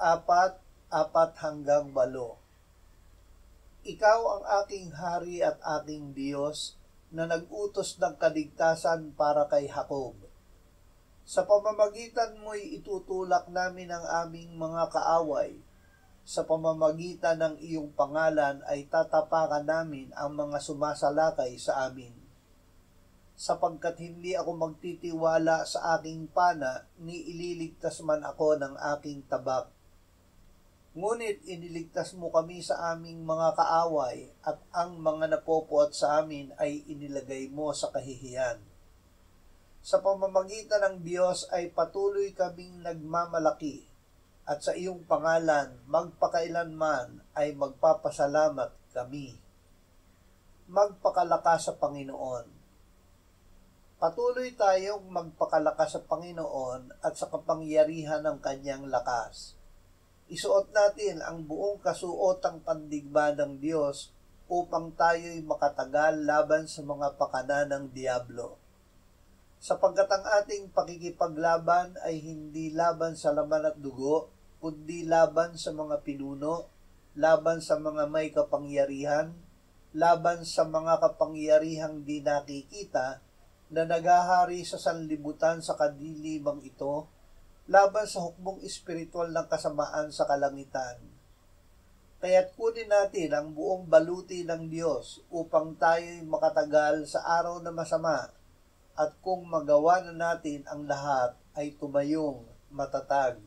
4:4-8. Ikaw ang aking hari at aking Diyos na nag-utos ng kaligtasan para kay Jacob. Sa pamamagitan mo'y itutulak namin ang aming mga kaaway. Sa pamamagitan ng iyong pangalan ay tatapakan namin ang mga sumasalakay sa amin. Sapagkat hindi ako magtitiwala sa aking pana, ni ililigtas man ako ng aking tabak. Ngunit iniligtas mo kami sa aming mga kaaway, at ang mga napopuot sa amin ay inilagay mo sa kahihiyan. Sa pamamagitan ng Diyos ay patuloy kaming nagmamalaki, at sa iyong pangalan magpakailanman ay magpapasalamat kami. Magpakalakas sa Panginoon. Patuloy tayong magpakalakas sa Panginoon at sa kapangyarihan ng kanyang lakas. Isuot natin ang buong kasuotang pandigma ng Diyos upang tayo'y makatagal laban sa mga pakana ng diablo. Sapagkat ang ating pakikipaglaban ay hindi laban sa laman at dugo, kundi laban sa mga pinuno, laban sa mga may kapangyarihan, laban sa mga kapangyarihang di nakikita, na naghahari sa sanlibutan sa kadilibang ito, laban sa hukbong espiritual ng kasamaan sa kalangitan. Kaya't kunin natin ang buong baluti ng Diyos upang tayo'y makatagal sa araw na masama, at kung magawa na natin ang lahat ay tumayong matatag.